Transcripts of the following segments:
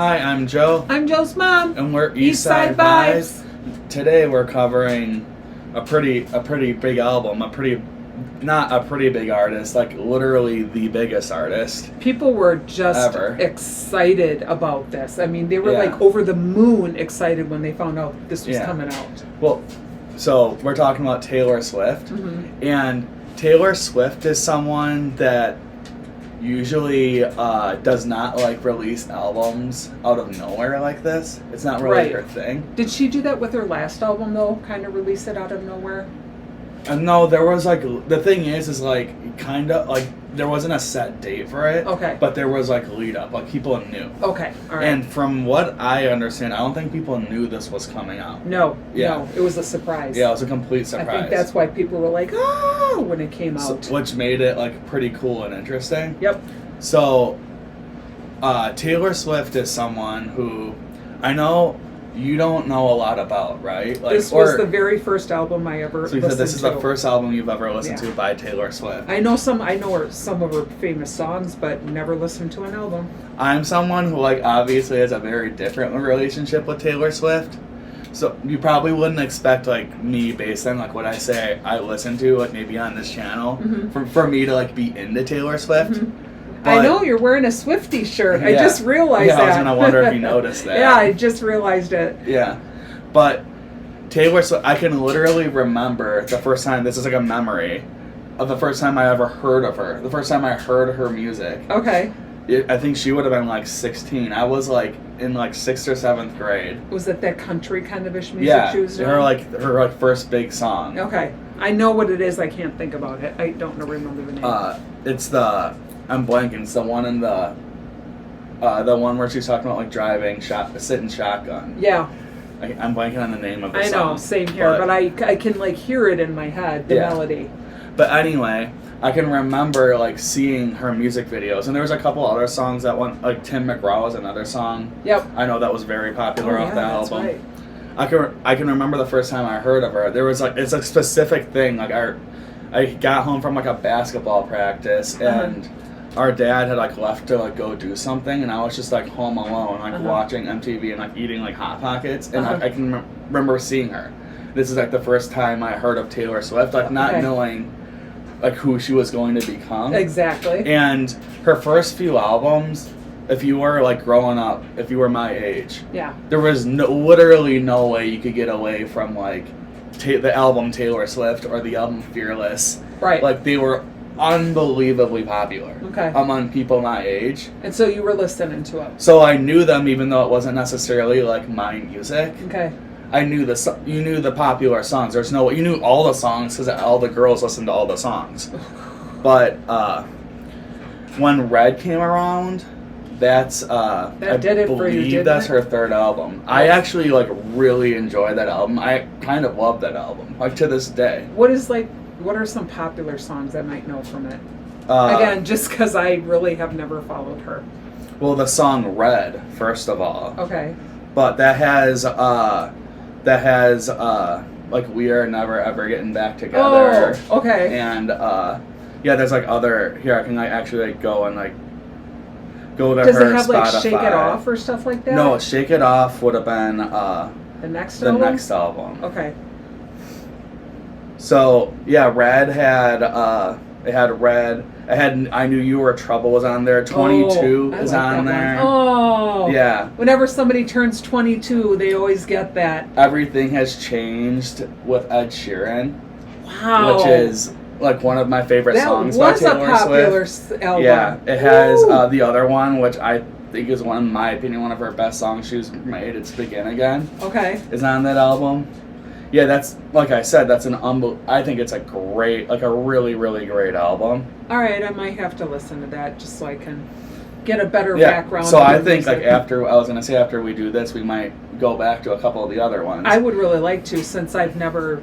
Hi, I'm Joe. I'm Joe's mom. And we're Eastside Vibes. Today we're covering a pretty big album, not a pretty big artist, like literally the biggest artist. People were just ever. Excited about this. I mean, they were like over the moon excited when they found out this was coming out. Well, so we're talking about Taylor Swift. Mm-hmm. And Taylor Swift is someone that usually does not like release albums out of nowhere like this. It's not really her thing. Did she do that with her last album though? Kind of release it out of nowhere? No, there was like, the thing is like kind of like there wasn't a set date for it. Okay. But there was like lead up, like people knew. Okay, all right. And from what I understand, I don't think people knew this was coming out. No, it was a surprise. Yeah, it was a complete surprise. I think that's why people were like, oh, when it came out. Which made it like pretty cool and interesting. Yep. So, Taylor Swift is someone who I know you don't know a lot about, right? Like, this was the very first album I ever listened to. So you said this is the first album you've ever listened to by Taylor Swift. I know some of her famous songs, but never listened to an album. I'm someone who like obviously has a very different relationship with Taylor Swift. So you probably wouldn't expect like me, based on like what I say I listen to, like maybe on this channel, for me to like be into Taylor Swift. Mm-hmm. But, I know you're wearing a Swiftie shirt. Yeah, I just realized that. Yeah, I was gonna wonder if you noticed that. Yeah, I just realized it. Yeah, but Taylor Swift, I can literally remember the first time. This is like a memory of the first time I ever heard of her. The first time I heard her music. Okay. I think she would have been like 16. I was like in like 6th or 7th grade. Was it that country kind of ish music she was doing? her first big song. Okay, I know what it is. I can't think about it. I don't remember the name. It's the I'm blanking. It's the one in the one where she's talking about like driving, sitting shotgun. Yeah. I'm blanking on the name of the song. I know, same here, but I can like hear it in my head, the melody. But anyway, I can remember like seeing her music videos, and there was a couple other songs that went, like Tim McGraw was another song. Yep. I know that was very popular off the album. Right. I can remember the first time I heard of her. There was like, it's a specific thing. Like I got home from like a basketball practice, and our dad had like left to like go do something, and I was just like home alone, like watching MTV and like eating like Hot Pockets, and I can remember seeing her. This is like the first time I heard of Taylor Swift, like not knowing like who she was going to become. Exactly. And her first few albums, if you were like growing up, if you were my age, there was literally no way you could get away from like the album Taylor Swift or the album Fearless. Right. Like they were unbelievably popular among people my age. And so you were listening to them. So I knew them even though it wasn't necessarily like my music. Okay. I knew you knew the popular songs. You knew all the songs because all the girls listened to all the songs. But when Red came around, that's that did it for you, didn't that's it? her third album. I actually like really enjoyed that album. I kind of love that album, like to this day. What are some popular songs I might know from it? Again, just because I really have never followed her. Well, the song Red, first of all. Okay. But that has like We Are Never Ever Getting Back Together. Oh, okay. And there's like other, here I can like actually like go and like go to Does her it have Spotify. like Shake It Off or stuff like that? No, Shake It Off would have been the next album. Okay. So Red had it had Red. It had I Knew You Were Trouble was on there. 22 is on there. Oh. Yeah. Whenever somebody turns 22, they always get that. Everything Has Changed with Ed Sheeran. Wow. Which is like one of my favorite songs by Taylor Swift. That was a popular album. Yeah. It has the other one, which I think is in my opinion, one of her best songs she's made. It's Begin Again. Okay. Is on that album. Yeah, that's, like I said, that's I think it's a really, really great album. All right, I might have to listen to that just so I can get a better background. So I think like after we do this, we might go back to a couple of the other ones. I would really like to, since I've never,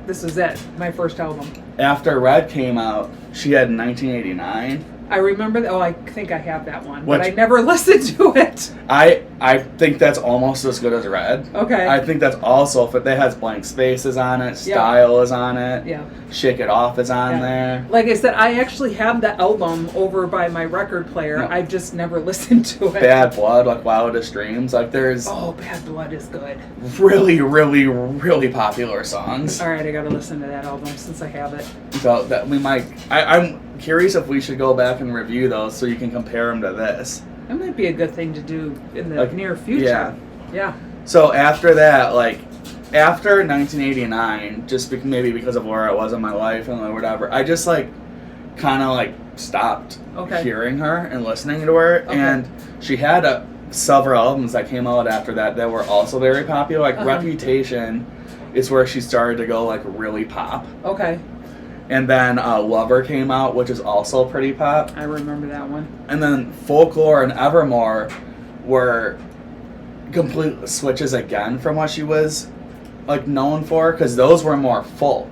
this is it, my first album. After Red came out, she had 1989. I remember that. Oh, I think I have that one, Which, but I never listened to it. I think that's almost as good as Red. Okay. I think that's also, if it has Blank Spaces on it, Style is on it, Yeah. Shake It Off is on there. Like I said, I actually have the album over by my record player. No. I've just never listened to it. Bad Blood, like Wildest Dreams, like there's Oh, Bad Blood is good. really, really, really popular songs. All right, I got to listen to that album since I have it. So that we might, I'm curious if we should go back and review those so you can compare them to this. That might be a good thing to do in the near future. Yeah. Yeah. So after that, like, after 1989, just maybe because of where I was in my life and like whatever, I just like kind of like stopped hearing her and listening to her. Okay. And she had several albums that came out after that that were also very popular. Like Reputation is where she started to go like really pop. Okay. And then Lover came out, which is also pretty pop. I remember that one. And then Folklore and Evermore were complete switches again from what she was like known for, because those were more folk.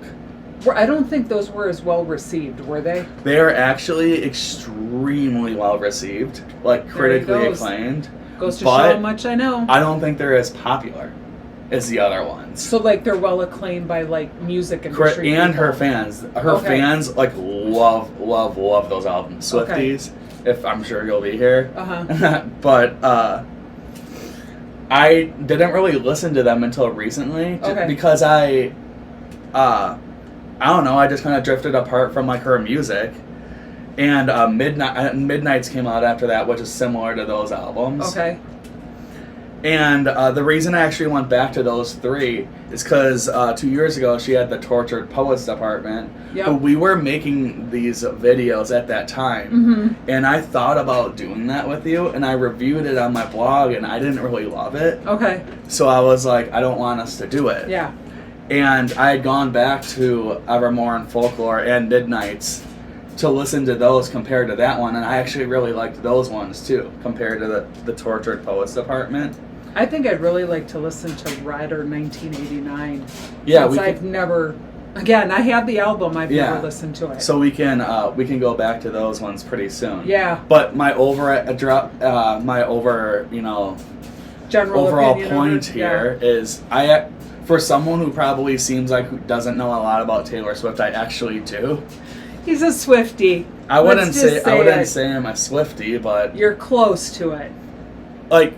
I don't think those were as well received, were they? They are actually extremely well received, like critically acclaimed. Goes to show how much I know. I don't think they're as popular as the other ones. So like they're well acclaimed by like music industry and people. her fans. Her fans like love those albums. Swifties, if I'm sure you'll be here. But I didn't really listen to them until recently, because I don't know. I just kind of drifted apart from like her music, and Midnights came out after that, which is similar to those albums. Okay. And the reason I actually went back to those three is because 2 years ago she had the Tortured Poets Department. Who we were making these videos at that time. And I thought about doing that with you, and I reviewed it on my blog, and I didn't really love it. Okay. So I was like, I don't want us to do it. Yeah. And I had gone back to Evermore and Folklore and Midnights to listen to those compared to that one, and I actually really liked those ones too, compared to the Tortured Poets Department. I think I'd really like to listen to Red or 1989. Yeah, since I've never. Again, I have the album. I've never listened to it. So we can go back to those ones pretty soon. Yeah. But my overall point here is for someone who probably seems like who doesn't know a lot about Taylor Swift, I actually do. He's a Swiftie. I wouldn't say I'm a Swiftie, but you're close to it. Like,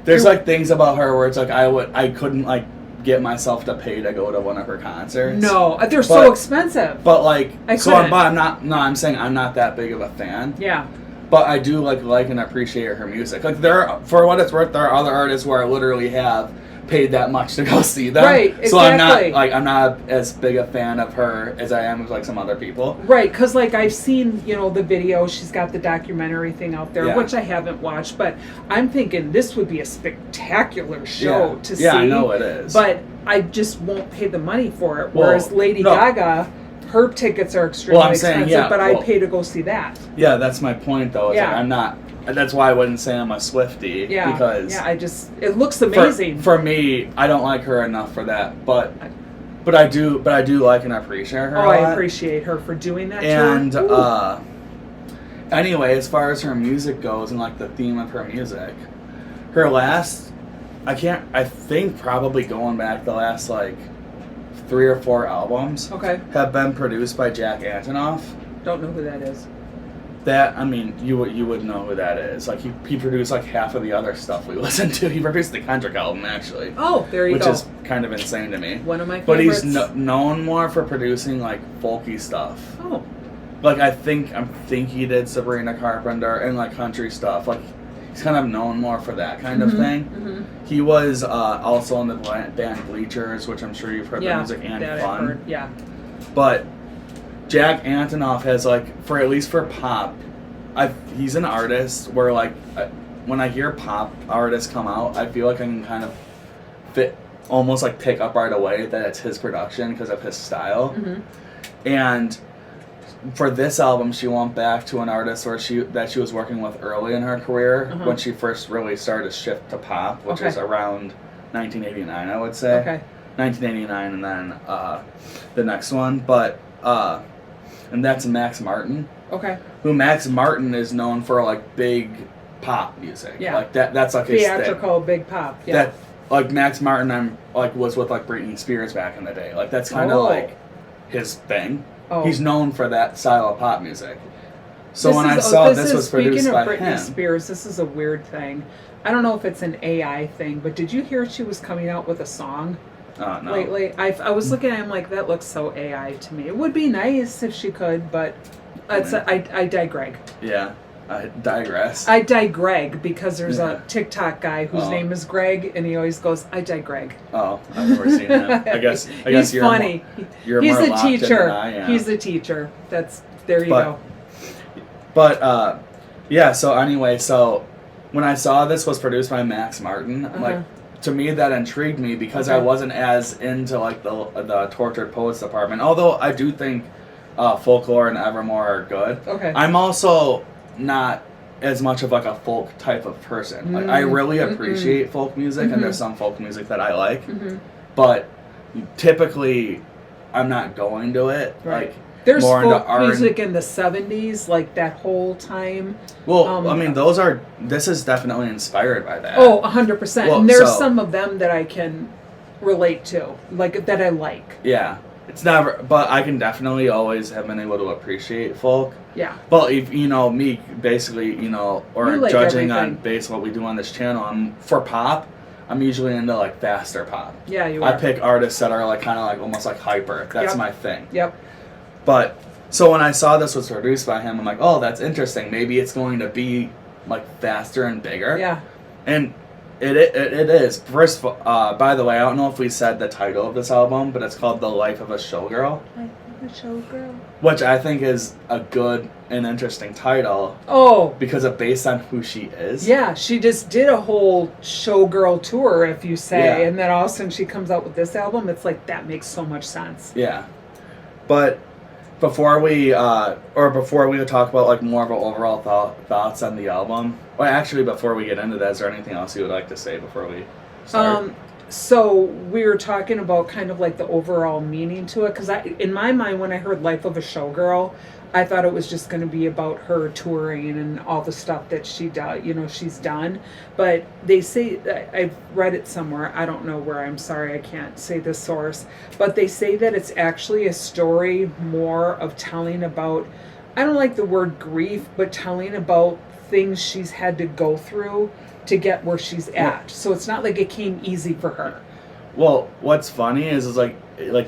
there's like things about her where it's like I couldn't like get myself to pay to go to one of her concerts. No, they're so expensive. But like, I'm saying I'm not that big of a fan. Yeah. But I do like and appreciate her music. Like for what it's worth, there are other artists where I literally have paid that much to go see them. Right, exactly. So I'm not as big a fan of her as I am of like some other people. Right, because like I've seen, the video, she's got the documentary thing out there, which I haven't watched, but I'm thinking this would be a spectacular show to see. Yeah, I know it is. But I just won't pay the money for it, whereas Lady Gaga, her tickets are extremely expensive, but I'd pay to go see that. Yeah, that's my point though. It's like I'm not. That's why I wouldn't say I'm a Swiftie. Yeah. Because it looks amazing. For me, I don't like her enough for that, but I do like and appreciate her. Oh, I appreciate her for doing that. And anyway, as far as her music goes and like the theme of her music, her last, I think probably going back the last like 3 or 4 albums have been produced by Jack Antonoff. Don't know who that is. That, I mean, you would know who that is. Like, he produced, like, half of the other stuff we listened to. He produced the Kendrick album, actually. Oh, there you go. Which is kind of insane to me. One of my favorites. But he's known more for producing, like, folky stuff. Oh. Like, I think he did Sabrina Carpenter and, like, country stuff. Like, he's kind of known more for that kind of thing. Mm-hmm. He was also in the band Bleachers, which I'm sure you've heard the music, and Fun. Yeah. But Jack Antonoff has, like, at least for pop, he's an artist where, like, when I hear pop artists come out, I feel like I can kind of almost, like, pick up right away that it's his production because of his style. Mm-hmm. And for this album, she went back to an artist that she was working with early in her career when she first really started to shift to pop, which is around 1989, I would say. Okay. 1989 and then the next one. But and that's Max Martin. Okay. Who Max Martin is known for like big pop music. Yeah. Like that's like his theatrical thing. big pop. Yeah. That like Max Martin was with like Britney Spears back in the day. Like that's kind of like his thing. Oh. He's known for that style of pop music. So when I saw this was produced by him. Speaking of Britney Spears, this is a weird thing. I don't know if it's an AI thing, but did you hear she was coming out with a song No. lately? I was looking at him like, that looks so AI to me. It would be nice if she could, but I digress. Yeah, I digress. I digress because there's a TikTok guy whose name is Greg, and he always goes, I digress. Oh, I've never seen him. I guess he's you're funny. You're he's more a locked in teacher. than I am. He's a teacher. There you go. But yeah. So anyway, when I saw this was produced by Max Martin, like to me that intrigued me because I wasn't as into like the Tortured Poets department. Although I do think Folklore and Evermore are good. Okay. I'm also not as much of like a folk type of person. Like I really appreciate folk music, and there's some folk music that I like, but typically I'm not going to it. Right. Like there's more folk into music in the 70s, like that whole time. Well, I mean, this is definitely inspired by that. Oh, 100%. Well, and there's some of them that I can relate to, like that I like. Yeah. It's never, but I can definitely always have been able to appreciate folk. Yeah. But if me basically, or like judging everything. on based on what we do on this channel, for pop, I'm usually into like faster pop. Yeah, you are. I pick artists that are like kind of like almost like hyper. That's my thing. Yep. But so when I saw this was produced by him, I'm like, oh, that's interesting. Maybe it's going to be like faster and bigger. Yeah. And it is. First, by the way, I don't know if we said the title of this album, but it's called The Life of a Showgirl. Life of a Showgirl. Which I think is a good and interesting title. Oh. Because it's based on who she is. Yeah, she just did a whole Showgirl tour, if you say, Yeah. and then all of a sudden she comes out with this album. It's like, that makes so much sense. Yeah. But before we talk about like more of an overall thoughts on the album, well, actually, before we get into that, is there anything else you would like to say before we start? So we were talking about kind of like the overall meaning to it, because in my mind, when I heard Life of a Showgirl, I thought it was just going to be about her touring and all the stuff that she does, she's done. But they say, I've read it somewhere, I don't know where, I'm sorry, I can't say the source, but they say that it's actually a story more of telling about, I don't like the word grief, but telling about things she's had to go through to get where she's at. So it's not like it came easy for her. Well, what's funny is like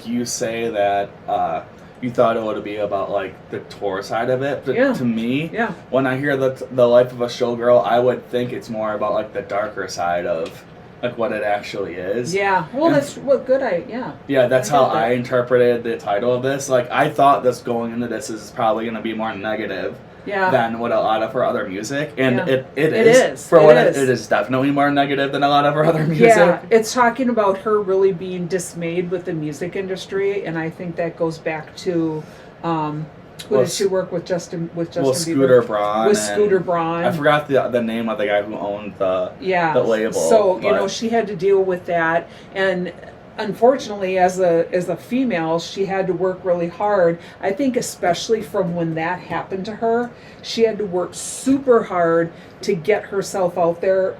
you say that you thought it would be about like the tour side of it, but to me, when I hear the Life of a Showgirl, I would think it's more about like the darker side of like what it actually is. Yeah. Well, that's what good Yeah, that's how I interpreted the title of this. Like I thought this going into this is probably going to be more negative. Than what a lot of her other music, and it is. It is definitely more negative than a lot of her other music. Yeah, it's talking about her really being dismayed with the music industry, and I think that goes back to who did she work with? Justin Bieber? Scooter Braun. With Scooter Braun. I forgot the name of the guy who owned the label. So she had to deal with that, and unfortunately, as a female, she had to work really hard. I think especially from when that happened to her, she had to work super hard to get herself out there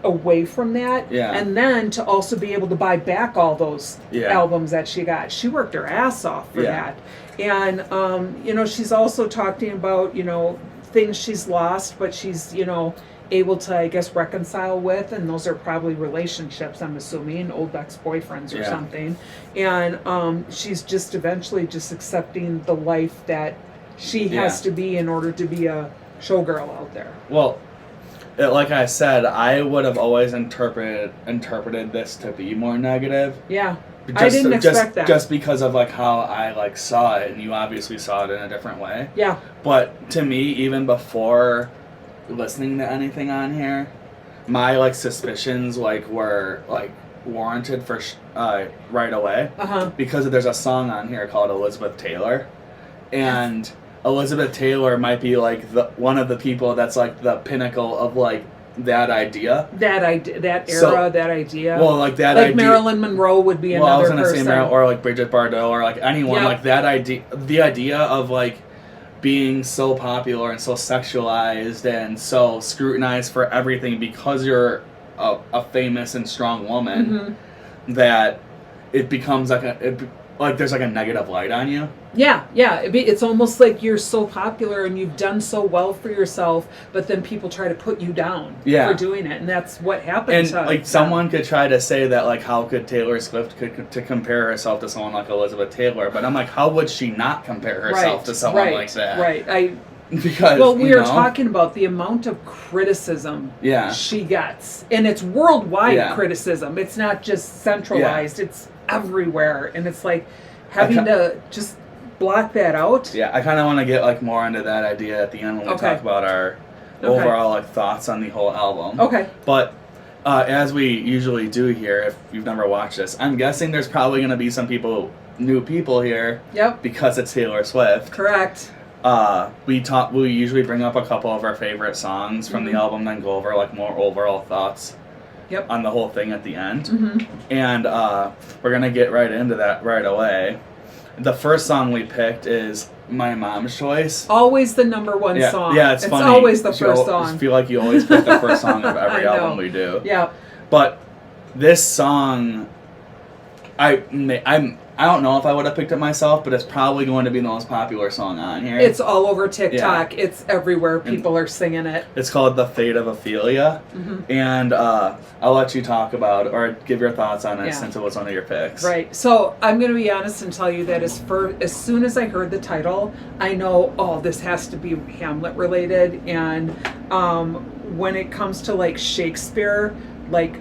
away from that. Yeah. And then to also be able to buy back all those albums that she got. She worked her ass off for that. And, she's also talking about, things she's lost, but she's, able to, I guess, reconcile with, and those are probably relationships, I'm assuming, old ex-boyfriends or something. And she's just eventually just accepting the life that she has to be in order to be a showgirl out there. Well, like I said, I would have always interpreted this to be more negative. Yeah. I didn't expect that. Just because of like how I like saw it, and you obviously saw it in a different way. Yeah. But to me, even before listening to anything on here, my like suspicions were warranted for right away because there's a song on here called Elizabeth Taylor, and Elizabeth Taylor might be like one of the people that's like the pinnacle of like that idea. That era, that idea. Well, like that like idea. Marilyn Monroe would be another I was gonna person. say Marilyn, or like Bridget Bardot, or like anyone. Yep. Like that idea. The idea of like being so popular and so sexualized and so scrutinized for everything because you're a famous and strong woman, that it becomes like there's like a negative light on you. Yeah. It's almost like you're so popular and you've done so well for yourself, but then people try to put you down for doing it, and that's what happened. And to like someone could try to say that like how could Taylor Swift to compare herself to someone like Elizabeth Taylor, but I'm like, how would she not compare herself to someone like that? Right. Because we are talking about the amount of criticism she gets, and it's worldwide criticism. It's not just centralized; it's everywhere, and it's like having to just block that out. Yeah, I kind of want to get like more into that idea at the end when we talk about our overall like thoughts on the whole album. Okay. But as we usually do here, if you've never watched this, I'm guessing there's probably going to be some new people here. Yep. Because it's Taylor Swift. Correct. We usually bring up a couple of our favorite songs from the album, then go over like more overall thoughts. Yep. On the whole thing at the end. And we're going to get right into that right away. The first song we picked is My Mom's Choice. Always the number one song. Yeah, it's funny. It's always the first song. I feel like you always pick the first song of every album we do. Yeah. But this song, I don't know if I would have picked it myself, but it's probably going to be the most popular song on here. It's all over TikTok. Yeah. It's everywhere. People are singing it. It's called The Fate of Ophelia. And I'll let you talk about or give your thoughts on it since it was one of your picks. Right. So I'm going to be honest and tell you that as soon as I heard the title, I know, this has to be Hamlet related. And when it comes to like Shakespeare, like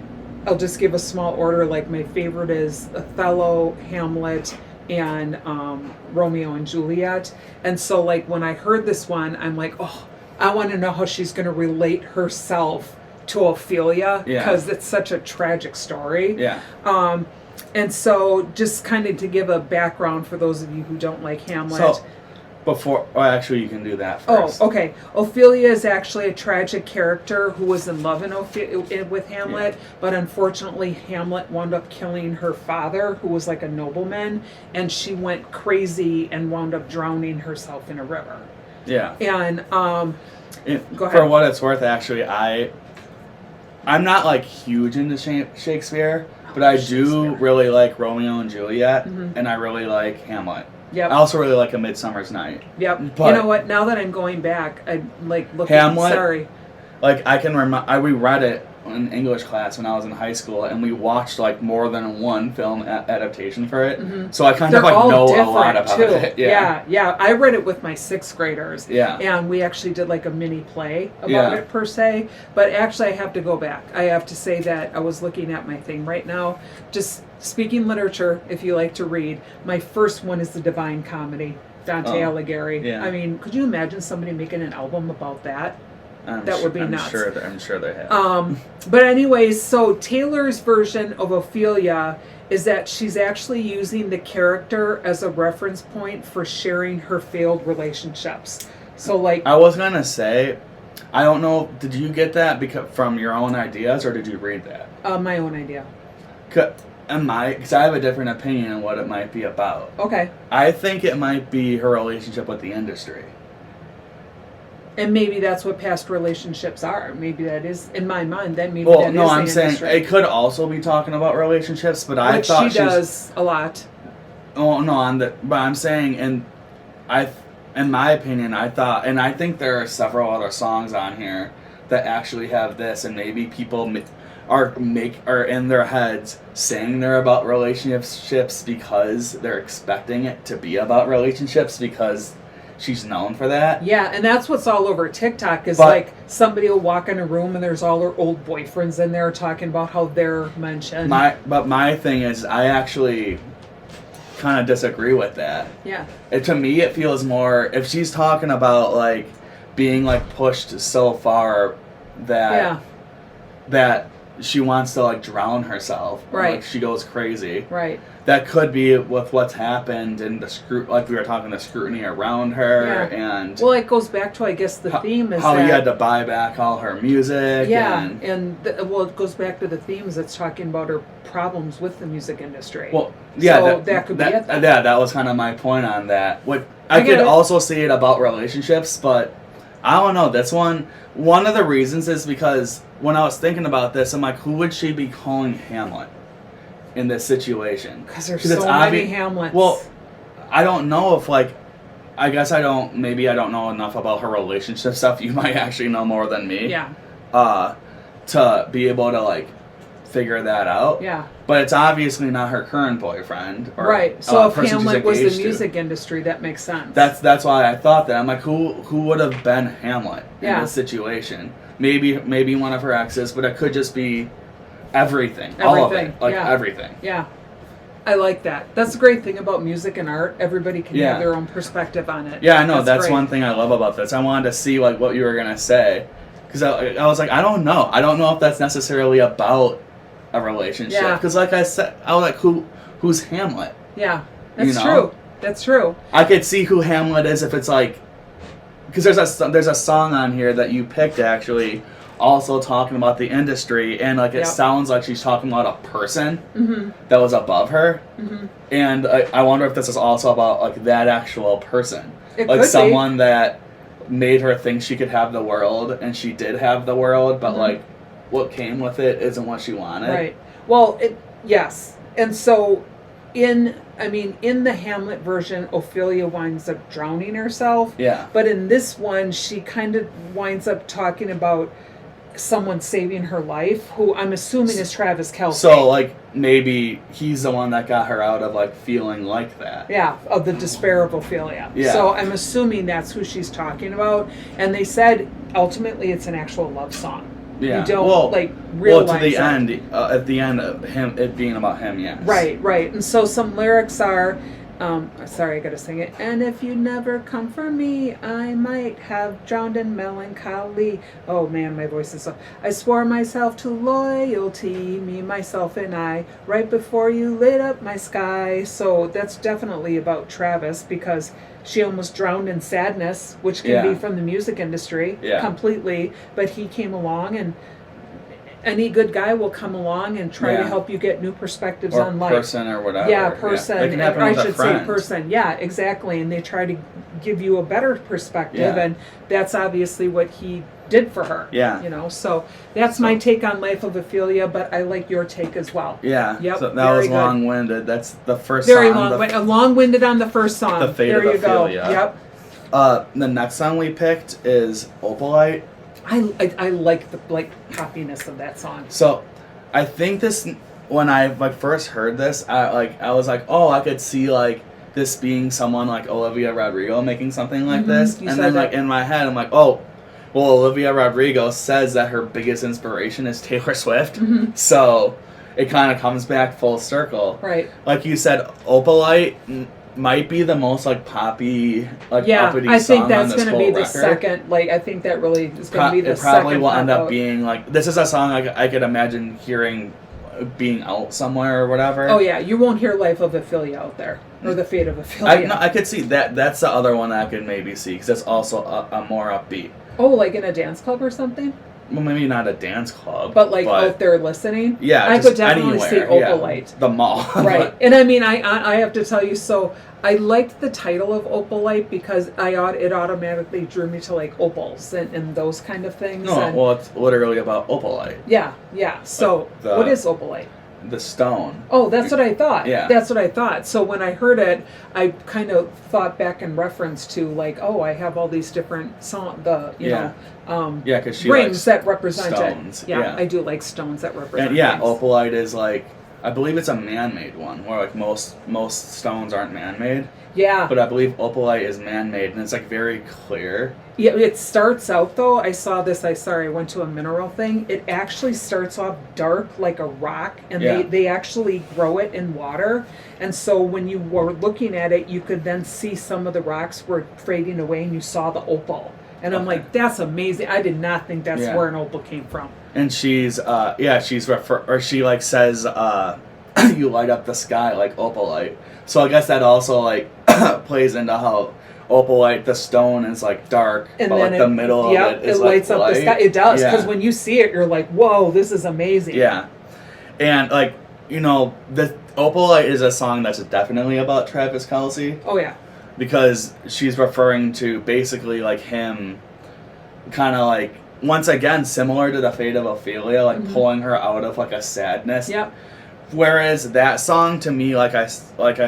I'll just give a small order. Like my favorite is Othello, Hamlet, and Romeo and Juliet. And so like when I heard this one, I'm like, I want to know how she's going to relate herself to Ophelia, because it's such a tragic story. Yeah. And so just kind of to give a background for those of you who don't like Hamlet. So actually you can do that first. Oh, okay. Ophelia is actually a tragic character who was in love with Hamlet, but unfortunately Hamlet wound up killing her father, who was like a nobleman, and she went crazy and wound up drowning herself in a river. Yeah. And go ahead. For what it's worth, actually, I'm not like huge into Shakespeare, but I do really like Romeo and Juliet, and I really like Hamlet. Yep. I also really like A Midsummer's Night. Yep. But you know what? Now that I'm going back, I like looking. Hamlet. Sorry. Like I can remember, we read it in English class when I was in high school, and we watched like more than one film adaptation for it. So I kind of like know a lot about it. Yeah. I read it with my 6th graders. Yeah. And we actually did like a mini play about it per se. But actually, I have to go back. I have to say that I was looking at my thing right now. Just speaking literature, if you like to read, my first one is the Divine Comedy, Dante Alighieri. Yeah. I mean, could you imagine somebody making an album about that? That would be nuts. I'm sure they have. But anyways, so Taylor's version of Ophelia is that she's actually using the character as a reference point for sharing her failed relationships. So like, I was gonna say, I don't know. Did you get that from your own ideas, or did you read that? My own idea. Because I have a different opinion on what it might be about. Okay. I think it might be her relationship with the industry. And maybe that's what past relationships are. Maybe that is, in my mind, that maybe well, that no, is I'm the saying industry. it could also be talking about relationships, but I Which thought she does a lot. Oh no, but I'm saying, in my opinion, I thought, and I think there are several other songs on here that actually have this, and maybe people are in their heads saying they're about relationships because they're expecting it to be about relationships because she's known for that. Yeah, and that's what's all over TikTok is like somebody will walk in a room and there's all her old boyfriends in there talking about how they're mentioned. But my thing is, I actually kind of disagree with that. Yeah. To me, it feels more, if she's talking about like being like pushed so far that she wants to like drown herself. Right. Like she goes crazy. Right. That could be with what's happened and like we were talking, the scrutiny around her and. Well, it goes back to, I guess, the theme is how that he had to buy back all her music. Yeah, well, it goes back to the themes that's talking about her problems with the music industry. Well, yeah, so that could be it. Then. Yeah, that was kind of my point on that. What I could also see it about relationships, but I don't know. That's one of the reasons is because when I was thinking about this, I'm like, who would she be calling Hamlet in this situation? Because there's so many Hamlets. Well, I don't know if like. I guess maybe I don't know enough about her relationship stuff. You might actually know more than me. Yeah. To be able to, like, figure that out. Yeah. But it's obviously not her current boyfriend. Or, right. So if Hamlet was the music industry, that makes sense. That's why I thought that. I'm like, who would have been Hamlet in this situation? Maybe one of her exes, but it could just be everything. All of it. Like, everything. Yeah. I like that. That's the great thing about music and art. Everybody can have their own perspective on it. Yeah, I know. That's one thing I love about this. I wanted to see like what you were going to say. Because I was like, I don't know. I don't know if that's necessarily about a relationship. Because like I said, I was like, who's Hamlet? Yeah, that's true. That's true. I could see who Hamlet is if it's like... Because there's a song on here that you picked, actually, also talking about the industry, and like it sounds like she's talking about a person that was above her, and I wonder if this is also about like that actual person, like someone that made her think she could have the world, and she did have the world, but like what came with it isn't what she wanted. Right. Well, yes, and so in the Hamlet version, Ophelia winds up drowning herself. Yeah. But in this one, she kind of winds up talking about someone saving her life, who I'm assuming is Travis Kelce. So, like, maybe he's the one that got her out of, like, feeling like that. Yeah, of the despair of Ophelia. Yeah. So I'm assuming that's who she's talking about. And they said, ultimately, it's an actual love song. Yeah. You don't, realize to the end, at the end of him, it being about him, yes. Right. And so some lyrics are... sorry, I gotta sing it. And if you never come for me, I might have drowned in melancholy. Oh man, my voice is so... I swore myself to loyalty, me, myself, and I, right before you lit up my sky. So that's definitely about Travis, because she almost drowned in sadness, which can be from the music industry completely. But he came along, and any good guy will come along and try to help you get new perspectives on life. Person or whatever. Yeah, person. It can happen with a friend. Say person. Yeah, exactly. And they try to give you a better perspective, and that's obviously what he did for her. Yeah. So that's my take on Life of Ophelia, but I like your take as well. Yeah. Yep. So that was long-winded. That's the first very song. Very long-winded on the first song. The Fate of Ophelia. Yep. The next song we picked is Opalite. I like the poppiness of that song. So, I think this, when I first heard this, I was like, oh, I could see this being someone like Olivia Rodrigo making something like this, and then in my head I'm like, oh, well, Olivia Rodrigo says that her biggest inspiration is Taylor Swift, so it kind of comes back full circle. Right. Like you said, Opalite might be the most poppy, uppity I think song that's on this going to be the record. second. I think that really is going to be the second. It probably will end up being this is a song I could imagine hearing being out somewhere or whatever. Oh yeah, you won't hear Life of Ophelia out there, or The Fate of Ophelia. I could see that. That's the other one I could maybe see, because it's also a more upbeat. Oh, like in a dance club or something? Well, maybe not a dance club. But out there listening? Yeah, I just could definitely see Opalite. Yeah, the mall. Right. And I have to tell you, so I liked the title of Opalite because it automatically drew me to opals and those kind of things. No, it's literally about opalite. Yeah. So what is opalite? The stone. Oh, that's what I thought. Yeah. That's what I thought. So when I heard it, I kind of thought back in reference to I have all these different because she rings likes that represent stones. It. Yeah, I do like stones that represent. And things. Opalite is I believe it's a man-made one, where most stones aren't man-made. Yeah. But I believe opalite is man-made, and it's very clear. Yeah, it starts out though. I saw this. I went to a mineral thing. It actually starts off dark like a rock, and they actually grow it in water. And so when you were looking at it, you could then see some of the rocks were fading away, and you saw the opal. And I'm like, that's amazing. I did not think that's where an opal came from. And she's she like says you light up the sky like opalite. So I guess that also like plays into how opalite, the stone, is like dark, and but then like the middle of it is lights like up light. the sky. It does, because Yeah. when you see it, you're like, whoa, this is amazing. Yeah. And like, you know, the opalite is a song that's definitely about Travis Kelce, Oh yeah. because she's referring to basically like him kind of like, once again, similar to the fate of Ophelia, like pulling her out of like a sadness. Yep. Whereas that song, to me, like I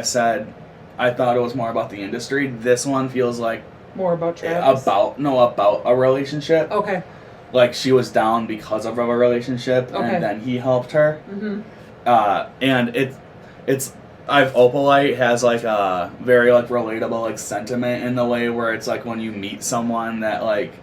said, I thought it was more about the industry. This one feels like More about Travis. about a relationship. Okay. Like she was down because of a relationship, Okay. and then he helped her. Mm-hmm. And it's Opalite has like a very like relatable like sentiment in the way where it's like when you meet someone that like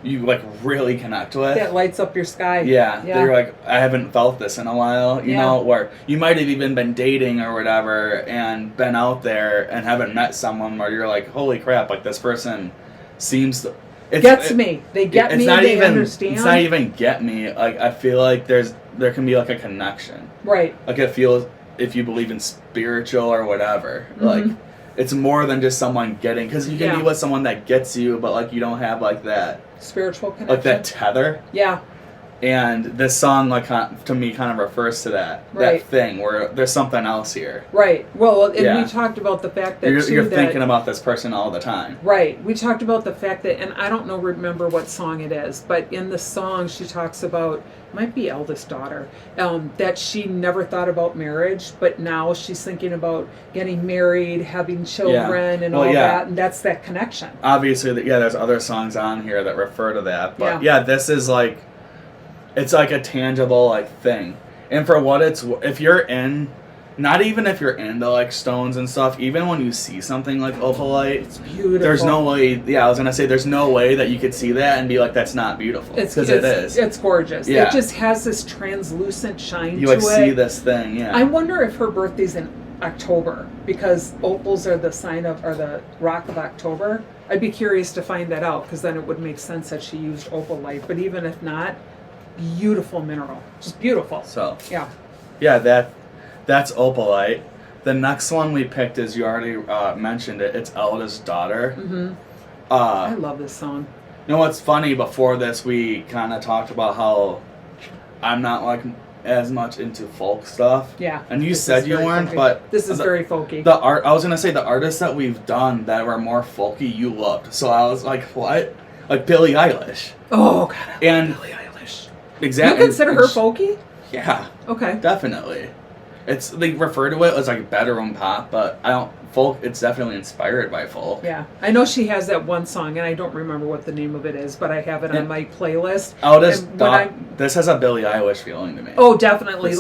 you like really connect with. That lights up your sky. Yeah. You're like, I haven't felt this in a while, you know, where you might have even been dating or whatever and been out there and haven't met someone where you're like, holy crap, like this person seems to, Gets me. They get me. They understand. It's not even get me. Like I feel like there can be like a connection. Right. Like it feels, if you believe in spiritual or whatever, like it's more than just someone getting, because you can be with someone that gets you, but like you don't have like that spiritual connection, like that tether. Yeah. And this song, like, to me, kind of refers to that thing where there's something else here. Right. Well, and we talked about the fact that you're thinking about this person all the time. Right. We talked about the fact that, and I don't remember what song it is, but in the song she talks about, might be eldest daughter, that she never thought about marriage, but now she's thinking about getting married, having children, and all that, and that's that connection. Obviously, there's other songs on here that refer to that, but this is like, it's like a tangible like thing. And for what it's, if you're in, not even if you're into like stones and stuff, even when you see something like opalite, it's beautiful. There's no way, I was gonna say, there's no way that you could see that and be like, that's not beautiful. Because it is. It's gorgeous. Yeah. It just has this translucent shine you to it. You like see this thing, yeah. I wonder if her birthday's in October, because opals are the sign of, or the rock of October. I'd be curious to find that out, because then it would make sense that she used opalite. But even if not, beautiful mineral, just beautiful. So yeah, that's opalite. The next one we picked is, you already mentioned it, it's Eldest Daughter. I love this song. You know what's funny, before this we kind of talked about how I'm not like as much into folk stuff. Yeah. And you said you weren't, folky. but this is very folky. The art, I was gonna say, the artists that we've done that were more folky, you loved. So I was like, what? Like Billie Eilish. Oh God, I love Billie Eilish. Exactly. You consider her folky? Yeah. Okay. Definitely. They refer to it as like bedroom pop, but I don't folk. It's definitely inspired by folk. Yeah, I know she has that one song, and I don't remember what the name of it is, but I have it on my playlist. This has a Billie Eilish feeling to me. Oh, definitely.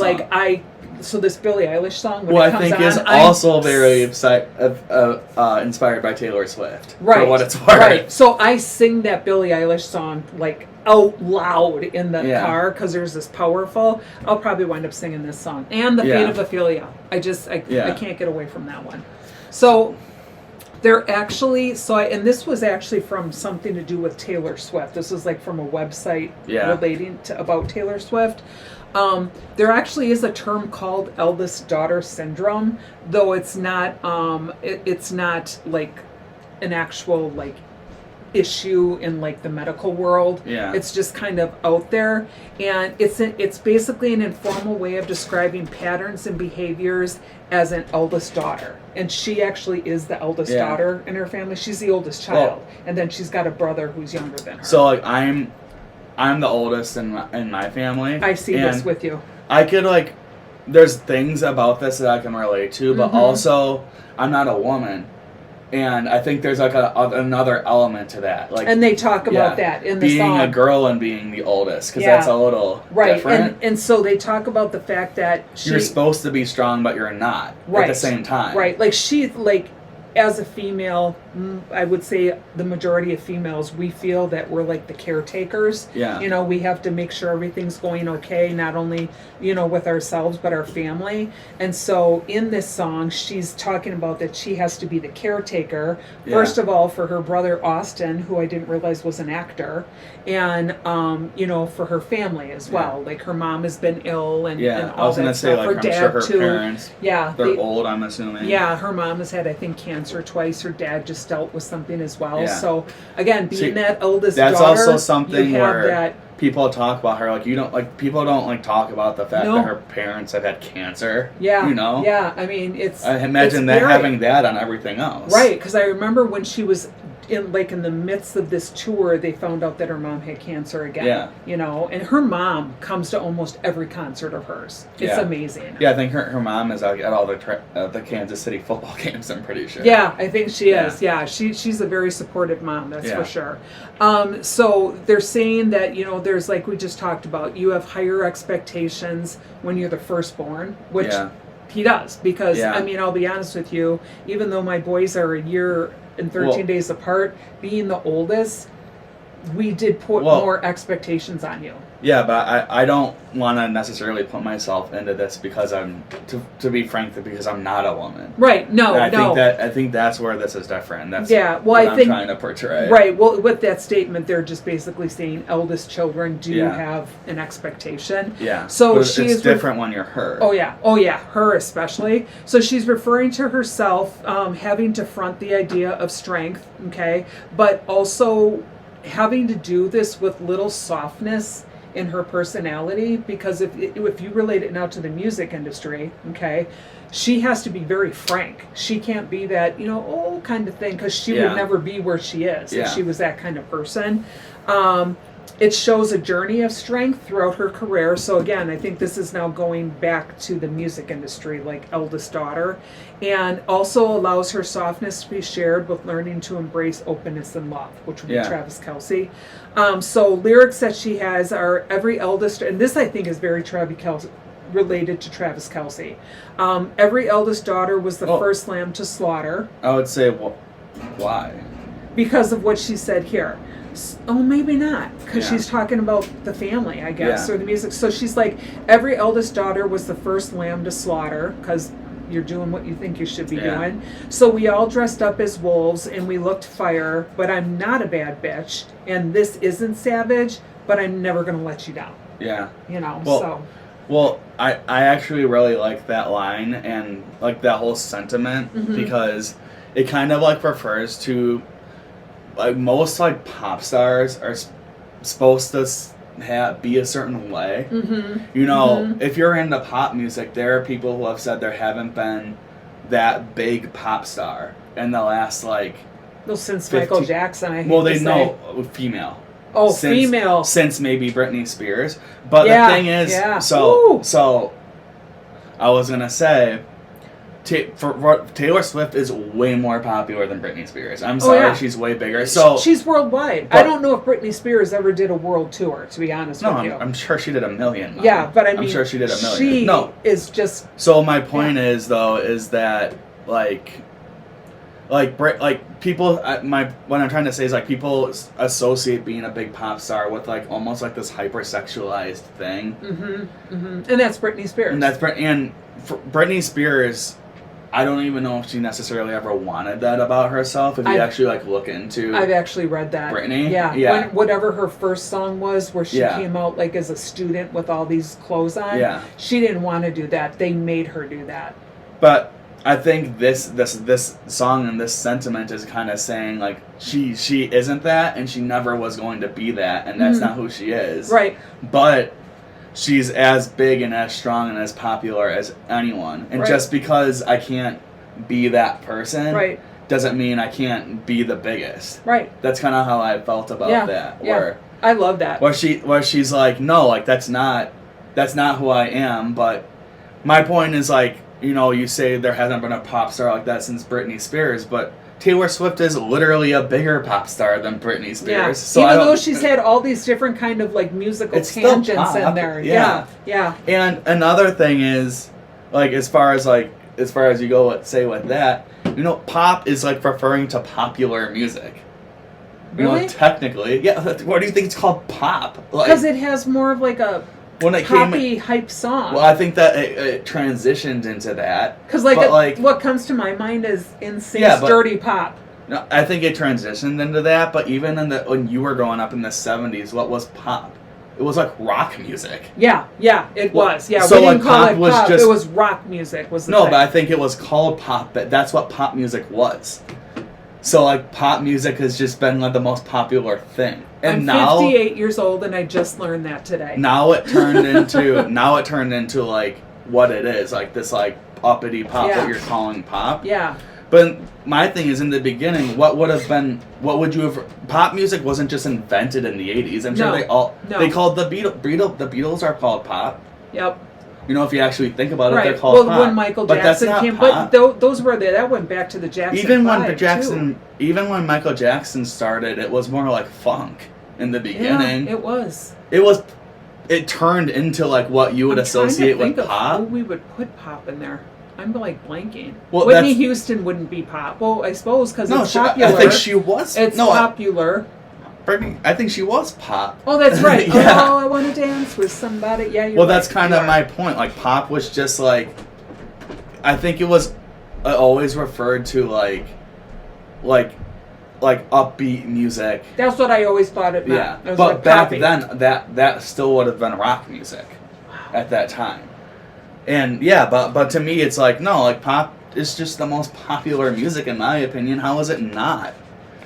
So this Billie Eilish song, when it comes I think on, is also very inspired by Taylor Swift. Right. For what it's worth. Right. So I sing that Billie Eilish song like out loud in the car, because there's this powerful. I'll probably wind up singing this song and the Fate of Ophelia. I can't get away from that one. So they're actually and this was actually from something to do with Taylor Swift. This was like from a website relating to about Taylor Swift. There actually is a term called eldest daughter syndrome, though it's not it's not like an actual like issue in like the medical world. Yeah. It's just kind of out there, and it's basically an informal way of describing patterns and behaviors as an eldest daughter. And she actually is the eldest daughter in her family. She's the oldest child, and then she's got a brother who's younger than her. So like I'm the oldest in my family. I see this with you. I could like, there's things about this that I can relate to, but also I'm not a woman. And I think there's like another element to that, like, and they talk about that in the song. Being a girl and being the oldest, because that's a little different. And so they talk about the fact that you're supposed to be strong, but you're not at the same time. Right, like she, like as a female, I would say the majority of females, we feel that we're like the caretakers. Yeah. You know, we have to make sure everything's going okay, not only, you know, with ourselves, but our family. And so in this song, she's talking about that she has to be the caretaker, first of all, for her brother Austin, who I didn't realize was an actor, and, you know, for her family as well. Like her mom has been ill and, and all I was that gonna stuff. say, like, Her I'm dad sure her too. parents, Yeah. they're old, I'm assuming. Yeah, her mom has had, I think, cancer twice. Her dad just dealt with something as well. Yeah. So again, being that eldest that's daughter, also something you have where that. People talk about her, like, you don't, like, people don't, like, talk about the fact No. that her parents have had cancer. Yeah, You know? Yeah, I mean, it's. I imagine it's that having that on everything else. Right, because I remember when she was in the midst of this tour, they found out that her mom had cancer again. Yeah. You know, and her mom comes to almost every concert of hers. It's amazing. Yeah, I think her mom is, like, at all the Kansas City football games, I'm pretty sure. Yeah, I think she is. Yeah, she's a very supportive mom, that's for sure. So they're saying that, you know, there's, like we just talked about, you have higher expectations when you're the firstborn, which he does. Because, I mean, I'll be honest with you, even though my boys are a year and 13 days apart, being the oldest, we did put more expectations on you. Yeah, but I don't want to necessarily put myself into this because I'm, to be frank, because I'm not a woman. Right, no, and I think that's where this is different. That's what I'm trying to portray. Right, well, with that statement, they're just basically saying eldest children do have an expectation. Yeah, so but it's different when you're her. Oh yeah, her especially. So she's referring to herself having to front the idea of strength, okay, but also having to do this with little softness in her personality, because if you relate it now to the music industry, okay, she has to be very frank. She can't be that, you know, kind of thing, because she would never be where she is if she was that kind of person. It shows a journey of strength throughout her career. So again, I think this is now going back to the music industry, like eldest daughter, and also allows her softness to be shared with learning to embrace openness and love, which would be Travis Kelce. So lyrics that she has are every eldest, and this I think is very Travis Kelce, related to Travis Kelce. Every eldest daughter was the first lamb to slaughter. I would say, well, why? Because of what she said here. Oh, maybe not, because she's talking about the family, I guess, or the music. So she's like, every eldest daughter was the first lamb to slaughter, because you're doing what you think you should be doing. So we all dressed up as wolves, and we looked fire, but I'm not a bad bitch, and this isn't savage, but I'm never going to let you down. Yeah. You know, Well, I actually really like that line, and, like, that whole sentiment, because it kind of, like, refers to, like, most, like, pop stars are supposed to be a certain way. You know, if you're into pop music, there are people who have said there haven't been that big pop star in the last, like... Well, since Michael Jackson, I hate well, they to say. know female. Oh, female. Since maybe Britney Spears. But the thing is, so I was going to say... Taylor Swift is way more popular than Britney Spears. I'm sorry, she's way bigger. So she's worldwide. I don't know if Britney Spears ever did a world tour, to be honest with you. I'm sure she did a million. Yeah, but I mean, I'm sure she did a million. She is just. So my point is, though, is that people. What I'm trying to say is, like, people associate being a big pop star with, like, almost like this hypersexualized thing. And that's Britney Spears. And for Britney Spears, I don't even know if she necessarily ever wanted that about herself. If you actually, like, look into... I've actually read that. Britney? Yeah. Whatever her first song was, where she came out, like, as a student with all these clothes on, she didn't want to do that. They made her do that. But I think this song and this sentiment is kind of saying, like, she isn't that, and she never was going to be that, and that's not who she is. Right. But... she's as big and as strong and as popular as anyone. And just because I can't be that person doesn't mean I can't be the biggest. Right. That's kind of how I felt about that. Where I love that. Where she's like, no, like, that's not who I am. But my point is, like, you know, you say there hasn't been a pop star like that since Britney Spears, but Taylor Swift is literally a bigger pop star than Britney Spears. Yeah. So even though she's had all these different kind of, like, musical tangents in there. Yeah. And another thing is, like, as far as you go, say with that, You know, pop is like referring to popular music. You Really? know, technically, yeah. What do you think it's called pop? Because it has more of like a when it poppy hype song. Well, I think that it transitioned into that. Because what comes to my mind is NSYNC's Dirty Pop. No, I think it transitioned into that. But even when you were growing up in the 70s, what was pop? It was like rock music. Yeah, it was. Yeah, so we didn't call pop it was pop. Just, it was rock music. Was the no, thing. but I think it was called pop. But that's what pop music was. So like pop music has just been like the most popular thing. And I'm 58 years old, and I just learned that today. Now it turned into like what it is, like this like uppity pop, what you're calling pop. Yeah. But my thing is, in the beginning, what would you have? Pop music wasn't just invented in the 80s. I'm sure they called the Beatles are called pop. Yep. You know, if you actually think about it, they're called pop. Well, when Michael Jackson came, pop. but those were that went back to the Jackson. Even when Michael Jackson started, it was more like funk in the beginning. Yeah, it was. It turned into like what you would associate with pop. Who we would put pop in there. I'm like blanking. Well, Whitney Houston wouldn't be pop. Well, I suppose because it's popular. I think she was. It's popular. I think she was pop. Oh, that's right. Yeah. Oh, I want to dance with somebody. Yeah, you're Well, that's kind of my point. Like, pop was just like, I think it was always referred to like upbeat music. That's what I always thought it meant. Yeah, it was but like back poppy. then, that still would have been rock music at that time. And yeah, but to me, it's like, no, like pop is just the most popular music in my opinion. How is it not?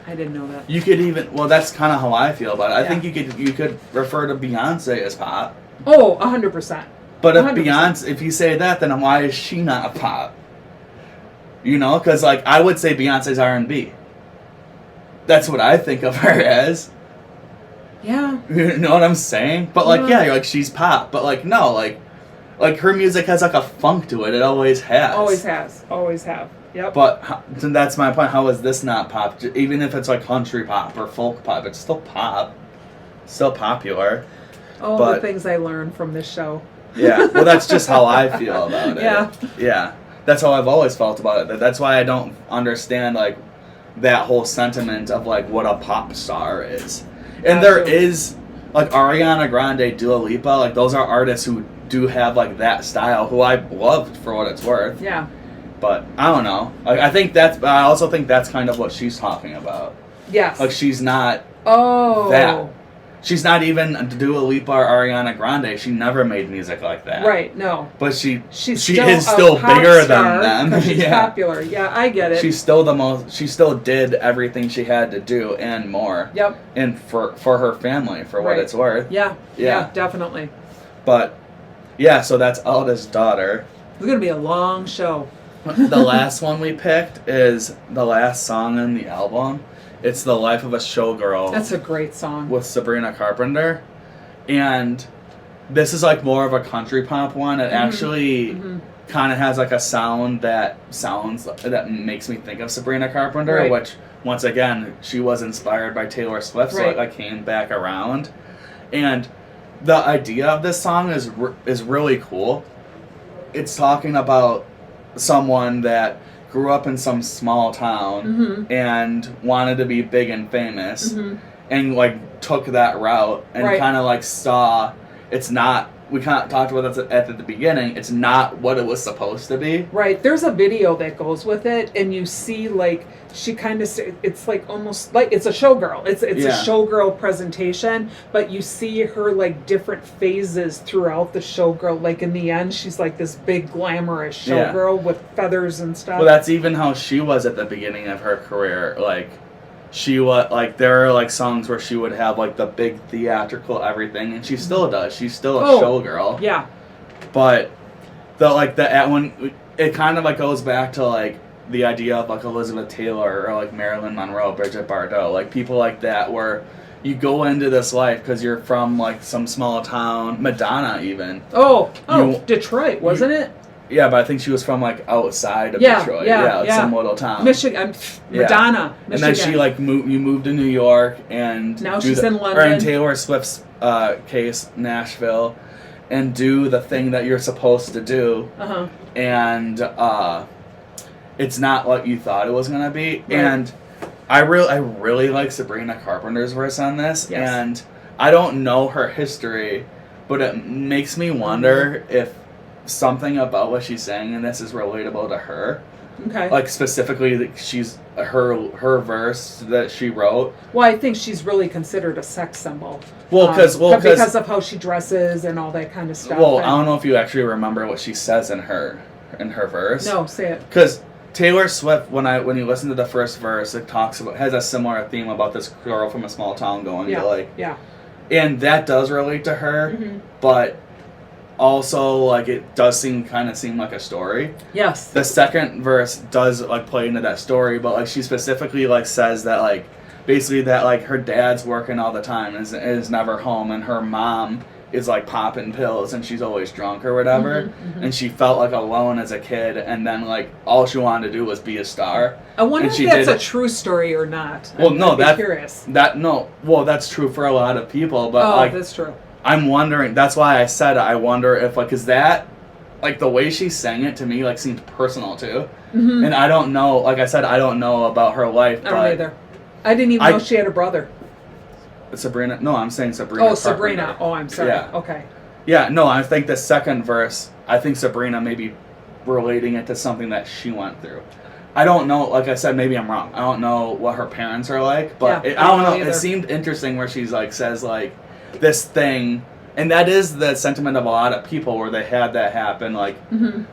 I didn't know that. You could even that's kind of how I feel about it. I Yeah. think you could refer to Beyonce as pop. Oh, 100%. But if 100%. if you say that, then why is she not a pop? You know, because like I would say Beyonce's R&B. That's what I think of her as. Yeah. You know what I'm saying? But like, yeah, you're like she's pop. But like, no, like her music has like a funk to it. It always has. Always has. Always have. Yep. But that's my point. How is this not pop? Even if it's like country pop or folk pop, it's still pop. Still popular. All the things I learned from this show. Yeah. Well, that's just how I feel about it. Yeah. Yeah. That's how I've always felt about it. That's why I don't understand like that whole sentiment of like what a pop star is. And there is like Ariana Grande, Dua Lipa, like those are artists who do have like that style who I loved for what it's worth. Yeah. But I don't know. Like, I also think that's kind of what she's talking about. Yes. Like she's not that. She's not even Dua Lipa or Ariana Grande. She never made music like that. Right, no. But she still is still bigger star than them. She's popular. Yeah, I get it. She still did everything she had to do and more. Yep. And for her family, for what it's worth. Yeah. Yeah, definitely. But yeah, so that's Alda's daughter. It's gonna be a long show. The last one we picked is the last song in the album. It's The Life of a Showgirl. That's a great song. With Sabrina Carpenter. And this is like more of a country pop one. It actually kind of has like a sound that makes me think of Sabrina Carpenter, which once again, she was inspired by Taylor Swift, so it came back around. And the idea of this song is really cool. It's talking about someone that grew up in some small town and wanted to be big and famous and like took that route and kind of like saw we kind of talked about that at the beginning, it's not what it was supposed to be. Right. There's a video that goes with it, and you see like she kind of, it's like almost like it's a showgirl. It's a showgirl presentation, but you see her like different phases throughout the showgirl. Like in the end, she's like this big glamorous showgirl with feathers and stuff. Well, that's even how she was at the beginning of her career. Like she was like, there are like songs where she would have like the big theatrical everything, and she still does. She's still a showgirl. Yeah. But when it kind of like goes back to like the idea of like Elizabeth Taylor or like Marilyn Monroe, Bridget Bardot, like people like that, where you go into this life because you're from like some small town. Madonna even. Detroit, wasn't it? Yeah, but I think she was from like outside of Detroit. Like some little town. Michigan. Madonna. Michigan. And then she like moved to New York, and now she's in London. Or in Taylor Swift's case, Nashville, and do the thing that you're supposed to do. it's not what you thought it was gonna be. Right. And I really like Sabrina Carpenter's verse on this, Yes. and I don't know her history, but it makes me wonder if something about what she's saying in this is relatable to her. Okay. Like specifically, she's her verse that she wrote. Well, I think she's really considered a sex symbol. Well, because of how she dresses and all that kind of stuff. Well, I don't know if you actually remember what she says in her verse. No, say it. Because Taylor Swift, when you listen to the first verse, it has a similar theme about this girl from a small town going to like, and that does relate to her, but also like it does seem like a story. Yes. The second verse does like play into that story, but like she specifically like says that like basically that like her dad's working all the time and is never home, and her mom is like popping pills and she's always drunk or whatever, and she felt like alone as a kid, and then like all she wanted to do was be a star. I wonder if that's a true story or not. Well, I'm curious. That's true for a lot of people, but that's true. I'm wondering. That's why I said I wonder if like, is that like the way she sang it to me like seemed personal too, and I don't know. Like I said, I don't know about her life. I don't either. I didn't even know she had a brother. Sabrina? No, I'm saying Sabrina. Oh, Sabrina. Oh, I'm sorry. Yeah. Okay. Yeah, no, I think the second verse, I think Sabrina may be relating it to something that she went through. I don't know. Like I said, maybe I'm wrong. I don't know what her parents are like, but I don't know. It seemed interesting where she's like says like this thing, and that is the sentiment of a lot of people where they had that happen. Like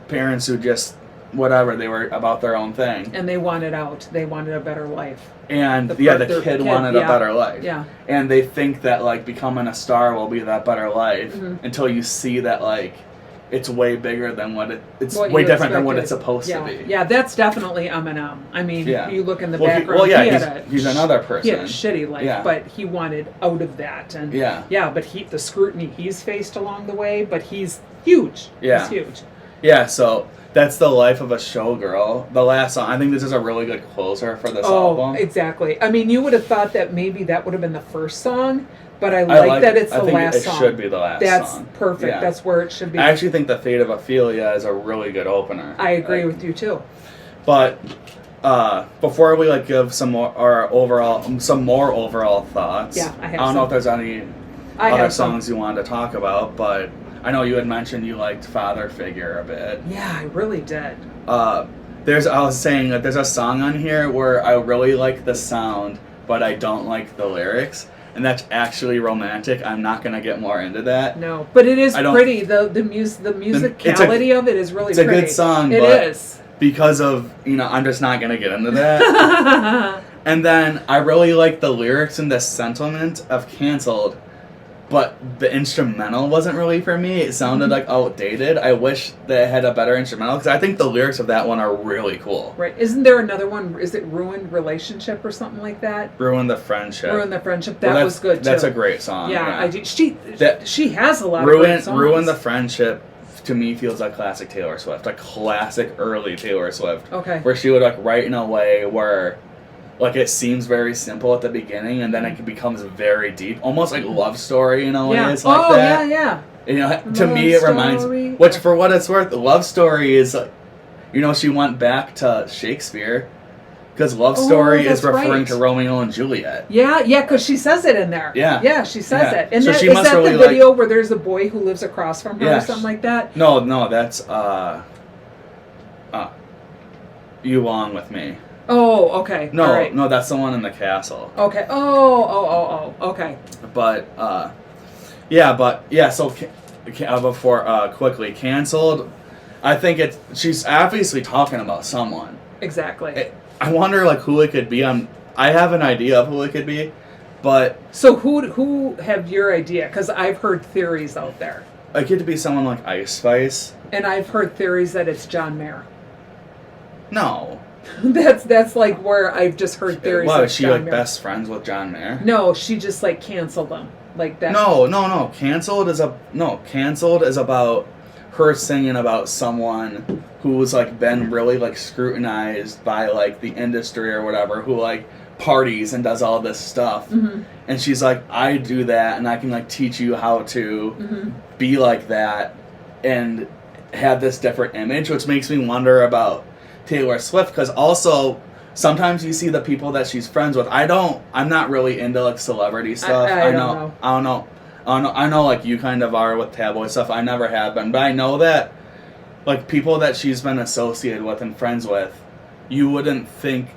parents who just whatever, they were about their own thing, and they wanted out. They wanted a better life. And the kid wanted a better life. Yeah. And they think that like becoming a star will be that better life until you see that like it's way bigger than it's way different than what it's supposed to be. Yeah, that's definitely Eminem. I mean, you look in the background. He's another person. He had a shitty life, but he wanted out of that, and but the scrutiny he's faced along the way, but he's huge. Yeah. He's huge. Yeah. So. That's the life of a showgirl. The last song. I think this is a really good closer for this album. Oh, exactly. I mean, you would have thought that maybe that would have been the first song, but I like that it's the last song. It should be the last song. That's perfect. Yeah. That's where it should be. I actually think The Fate of Ophelia is a really good opener. I agree with you too. But before we like give some more overall thoughts. Yeah, I don't know if there's any other songs you wanted to talk about, but I know you had mentioned you liked Father Figure a bit. Yeah, I really did. I was saying that there's a song on here where I really like the sound, but I don't like the lyrics, and that's actually romantic. I'm not gonna get more into that. No, but it is pretty. The musicality of it is really pretty. It's a good song. It is. Because of, I'm just not gonna get into that. And then I really like the lyrics and the sentiment of Canceled. But the instrumental wasn't really for me. It sounded like outdated. I wish that it had a better instrumental, because I think the lyrics of that one are really cool. Right. Isn't there another one? Is it Ruined Relationship or something like that? Ruin the Friendship. Ruin the Friendship. That was good, too. That's a great song. Yeah. She has a lot of great songs. Ruin the Friendship, to me, feels like classic Taylor Swift. Like classic early Taylor Swift. Okay. Where she would like write in a way where... like it seems very simple at the beginning, and then it becomes very deep, almost like Love Story in a way. It's like that. Yeah. To me, it reminds. Which, for what it's worth, Love Story is, she went back to Shakespeare, because Love Story is referring to Romeo and Juliet. Yeah, because she says it in there. Yeah, she says it. And so is that really the video where there's a boy who lives across from her or something like that? No, that's You Belong With Me. Oh, okay. No, that's the one in the castle. Okay. Oh, okay. But, so before, quickly, Canceled, I think she's obviously talking about someone. Exactly. I wonder, like, who it could be. I have an idea of who it could be, but... So who have your idea? Because I've heard theories out there. It could be someone like Ice Spice. And I've heard theories that it's John Mayer. No. That's like where I've just heard theories. What, is she like best friends with John Mayer? No, she just like canceled them like that. No. Canceled is about her singing about someone who's like been really like scrutinized by like the industry or whatever, who like parties and does all this stuff, and she's like, I do that, and I can like teach you how to be like that and have this different image, which makes me wonder about Taylor Swift, because also sometimes you see the people that she's friends with. I'm not really into like celebrity stuff. I don't know. I know like you kind of are with tabloid stuff. I never have been, but I know that like people that she's been associated with and friends with, you wouldn't think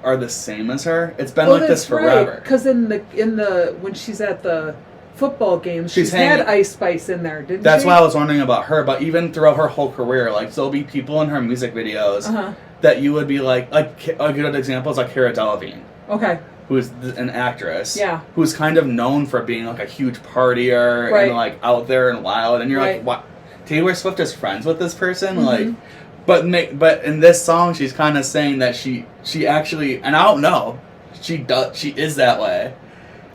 are the same as her. It's been like this forever. Because in the when she's at the football games, she's had Ice Spice in there, didn't she? That's why I was wondering about her. But even throughout her whole career, like there'll be people in her music videos that you would be like a good example is like Cara Delevingne. Okay. Who's an actress. Yeah. Who's kind of known for being like a huge partier and like out there and wild, and you're like, what? Taylor Swift is friends with this person, like. But in this song, she's kind of saying that she actually, and I don't know, she is that way,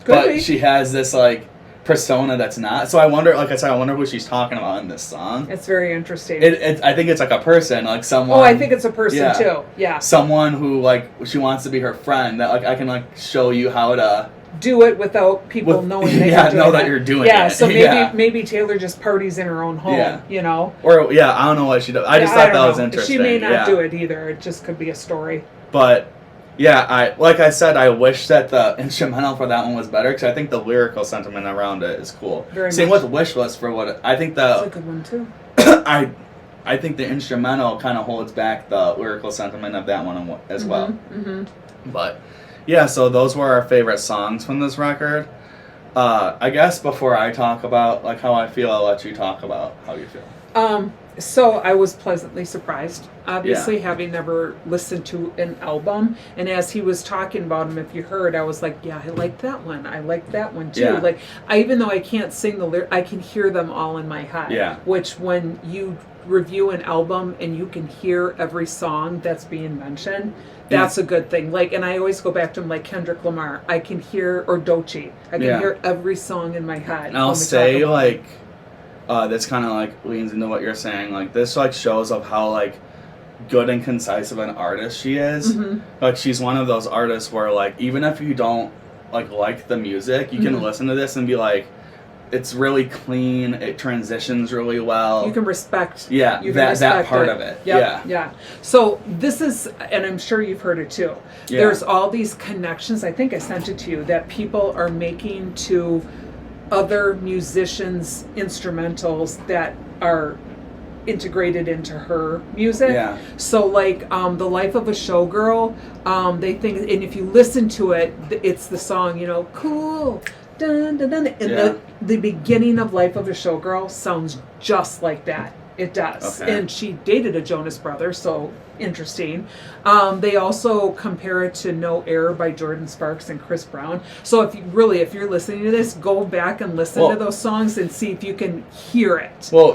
but she has this like persona that's not. So I wonder, like I said, I wonder who she's talking about in this song. It's very interesting. I think it's like a person, like someone. Oh, I think it's a person too. Yeah. Someone who like she wants to be her friend. That like I can like show you how to do it without people knowing that you're doing it. Yeah, so maybe Taylor just parties in her own home, you know? Or, I don't know what she does. I just thought that was interesting. She may not do it either. It just could be a story. But, like I said, I wish that the instrumental for that one was better, because I think the lyrical sentiment around it is cool. Same with Wish List for I think that's a good one, too. I think the instrumental kind of holds back the lyrical sentiment of that one as well. Mm-hmm. But... yeah, so those were our favorite songs from this record. I guess before I talk about like how I feel, I'll let you talk about how you feel. So I was pleasantly surprised, obviously, having never listened to an album. And as he was talking about them, if you heard, I was like, yeah, I like that one. I like that one too. Yeah. Like, even though I can't sing the lyrics, I can hear them all in my head. Yeah. Which when you review an album and you can hear every song that's being mentioned, that's a good thing. Like, and I always go back to like Kendrick Lamar. I can hear, or Doechii. I can hear every song in my head. And I'll say like, this kind of like leans into what you're saying. Like this like shows of how like good and concise of an artist she is. Mm-hmm. Like she's one of those artists where like even if you don't like the music, you can listen to this and be like, it's really clean. It transitions really well. You can respect. Yeah, that part of it. Yep, yeah. So this is, and I'm sure you've heard it too. Yeah. There's all these connections. I think I sent it to you that people are making to other musicians' instrumentals that are integrated into her music. Yeah. So like The Life of a Showgirl, they think, and if you listen to it, it's the song, cool. Dun, dun, dun. And the beginning of Life of a Showgirl sounds just like that. It does. Okay. And she dated a Jonas Brother, so interesting. They also compare it to No Air by Jordan Sparks and Chris Brown. So if you're listening to this, go back and listen to those songs and see if you can hear it. Well,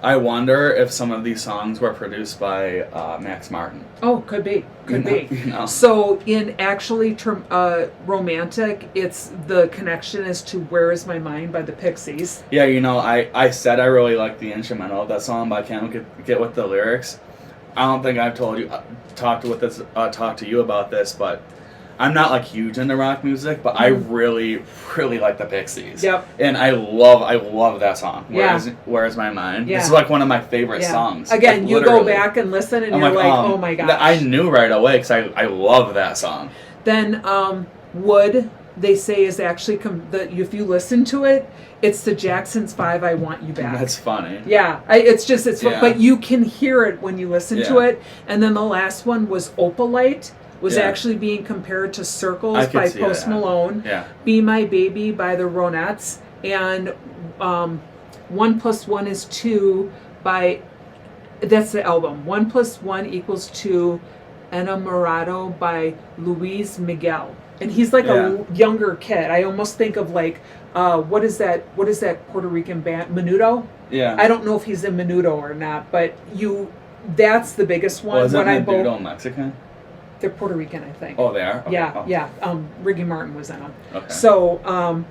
I wonder if some of these songs were produced by Max Martin. Oh, could be. So in actually romantic, it's the connection is to Where Is My Mind by the Pixies. Yeah, I said I really like the instrumental of that song, but I can't get with the lyrics. I don't think I've talked to you about this, but I'm not like huge into rock music, but I really, really like the Pixies. Yep. And I love that song. Where is My Mind? Yeah. It's like one of my favorite songs. Again, like, you go back and listen, and you're like, oh my gosh. I knew right away because I love that song. Then Wood, they say, is actually if you listen to it, it's the Jackson's 5, I Want You Back. That's funny. Yeah, it's fun, but you can hear it when you listen to it. And then the last one was Opalite. Was actually being compared to Circles by Post Malone, Be My Baby by the Ronettes, and 1 + 1 is 2 by, that's the album, 1 + 1 = 2, Enamorado by Luis Miguel. And he's like a younger kid. I almost think of like, what is that Puerto Rican band, Menudo? Yeah. I don't know if he's in Menudo or not, but that's the biggest one. Isn't Menudo Mexican? They're Puerto Rican, I think. Oh, they are? Okay. Yeah. Ricky Martin was in them. Okay. So,